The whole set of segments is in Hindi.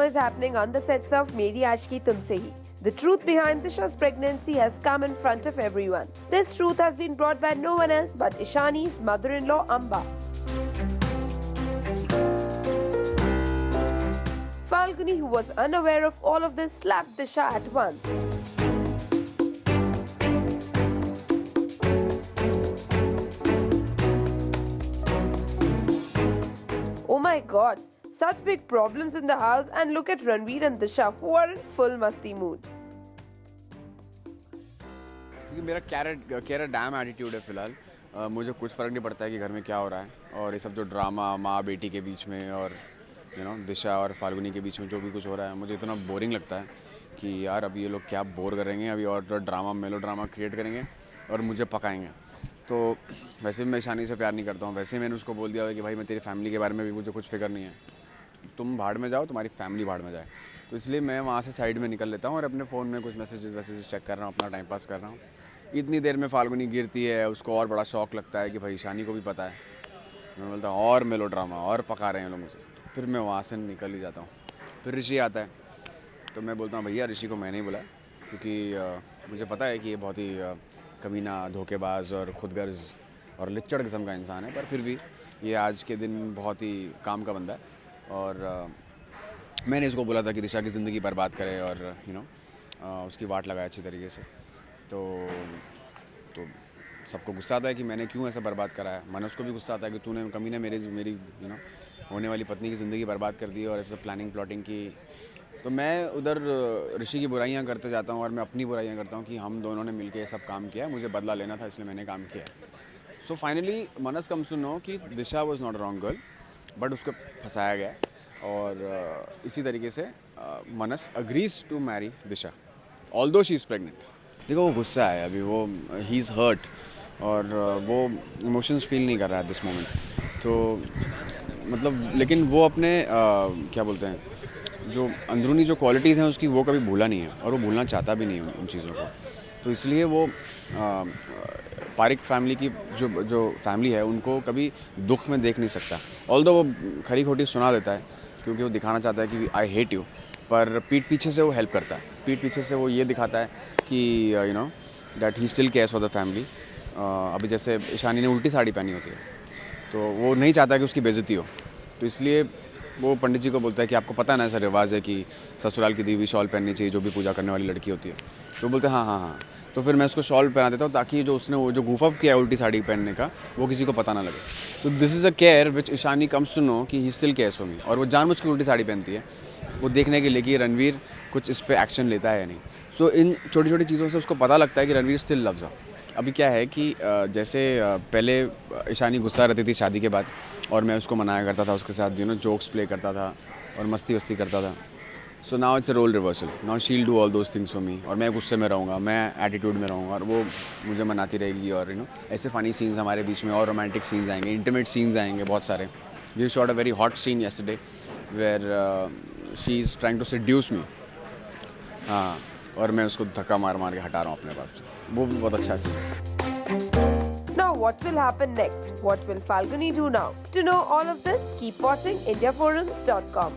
is happening on the sets of Meri Aashki Tumse Hi. The truth behind Disha's pregnancy has come in front of everyone. This truth has been brought by no one else but Ishani's mother-in-law Amba. Falguni, who was unaware of all of this, slapped Disha at once. Oh my god, such big problems in the house, and look at Ranveer and Disha who are in full masti mood. क्योंकि मेरा कैरेट डैम एटीट्यूड है फिलहाल। मुझे कुछ फ़र्क नहीं पड़ता है कि घर में क्या हो रहा है, और ये सब जो ड्रामा माँ बेटी के बीच में और दिशा और फाल्गुनी के बीच में जो भी कुछ हो रहा है, मुझे इतना बोरिंग लगता है कि यार अभी ये लोग क्या बोर करेंगे, अभी और ड्रामा मेलो ड्रामा क्रिएट करेंगे और मुझे पकाएंगे। तो वैसे भी मैं ईशानी से प्यार नहीं करता हूँ, वैसे ही मैंने उसको बोल दिया है कि भाई मैं तेरी फैमिली के बारे में भी मुझे कुछ फिक्र नहीं है, तुम भाड़ में जाओ, तुम्हारी फैमिली भाड़ में जाए। तो इसलिए मैं वहाँ से साइड में निकल लेता हूँ और अपने फ़ोन में कुछ मैसेजेस चेक कर रहा हूँ, अपना टाइम पास कर रहा हूँ। इतनी देर में फाल्गुनी गिरती है, उसको और बड़ा शौक लगता है कि भाई ईशानी को भी पता है। मैं बोलता हूँ और मेलो ड्रामा और पका रहे हैं लोग मुझे, फिर मैं वहाँ से निकल ही जाता हूँ। फिर ऋषि आता है तो मैं बोलता हूँ भैया ऋषि को मैंने ही बुलाया, क्योंकि मुझे पता है कि ये बहुत ही कमीना, धोखेबाज और खुदगर्ज और लिच्चड़ किस्म का इंसान है, पर फिर भी ये आज के दिन बहुत ही काम का बंदा है। और मैंने इसको बोला था कि दिशा की ज़िंदगी बर्बाद करे और उसकी वाट लगाए अच्छी तरीके से। तो सबको गुस्सा आता है कि मैंने क्यों ऐसा बर्बाद करा है। मनोज को भी गुस्सा आता है कि तूने कमीने मेरी होने वाली पत्नी की ज़िंदगी बर्बाद कर दी और ऐसे प्लानिंग प्लॉटिंग की। तो मैं उधर ऋषि की बुराइयां करते जाता हूँ और मैं अपनी बुराइयां करता हूँ कि हम दोनों ने मिलकर ये सब काम किया, मुझे बदला लेना था इसलिए मैंने काम किया। So finally Manas comes to know कि Disha was not a wrong girl, but उसको फंसाया गया। और इसी तरीके से Manas agrees to marry Disha although she is pregnant. देखो वो गुस्सा है अभी, वो ही इज़ हर्ट और वो इमोशंस फील नहीं कर रहा है दिस मोमेंट। तो मतलब लेकिन वो अपने क्या बोलते हैं, जो अंदरूनी जो क्वालिटीज़ हैं उसकी वो कभी भूला नहीं है और वो भूलना चाहता भी नहीं है उन चीज़ों को। तो इसलिए वो पारिक फैमिली की जो फैमिली है उनको कभी दुख में देख नहीं सकता। ऑल्दो वो खरी खोटी सुना देता है क्योंकि वो दिखाना चाहता है कि आई हेट यू, पर पीठ पीछे से वो हेल्प करता है। पीठ पीछे से वो ये दिखाता है कि that he still cares for the family. अभी जैसे ईशानी ने उल्टी साड़ी पहनी होती है तो वो नहीं चाहता कि उसकी बेइज्जती हो, तो इसलिए वो पंडित जी को बोलता है कि आपको पता है ना ऐसा रिवाज है कि ससुराल की दी हुई शॉल पहननी चाहिए जो भी पूजा करने वाली लड़की होती है। तो बोलते हैं हाँ हाँ हाँ। तो फिर मैं उसको शॉल पहना देता हूँ ताकि जो उसने वो जो गूफ अप किया है उल्टी साड़ी पहनने का वो किसी को पता ना लगे। तो this is a care which Ishani comes to know कि he still cares for me, और वो जानबूझ के उल्टी साड़ी पहनती है वो देखने के लिए कि रणवीर कुछ इस पर एक्शन लेता है या नहीं। सो इन छोटी छोटी चीज़ों से उसको पता लगता है कि रणवीर स्टिल लव्स हर। अभी क्या है कि जैसे पहले ईशानी गुस्सा रहती थी शादी के बाद और मैं उसको मनाया करता था, उसके साथ जोक्स प्ले करता था और मस्ती वस्ती करता था। So now it's a role reversal, now she will do all those things for me, और मैं गुस्से में रहूँगा, मैं एटीट्यूड में रहूँगा और वो मुझे मनाती रहेगी। और ऐसे फ़नी सीन्स हमारे बीच में और रोमांटिक सीन्स आएंगे, इंटीमेट सीन्स आएंगे बहुत सारे। We shot a very hot scene yesterday where she is trying to seduce me. हाँ, और मैं उसको धक्का मार मार के हटा रहा हूँ अपने पास से, वो भी बहुत अच्छा सीन है। Now what will happen next? What will Falguni do now? To know all of this, keep watching indiaforums.com.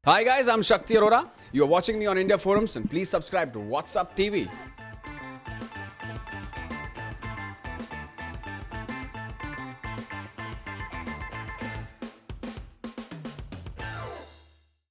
Hi guys, I'm Shakti Arora. You're watching me on India Forums, and please subscribe to What's Up TV.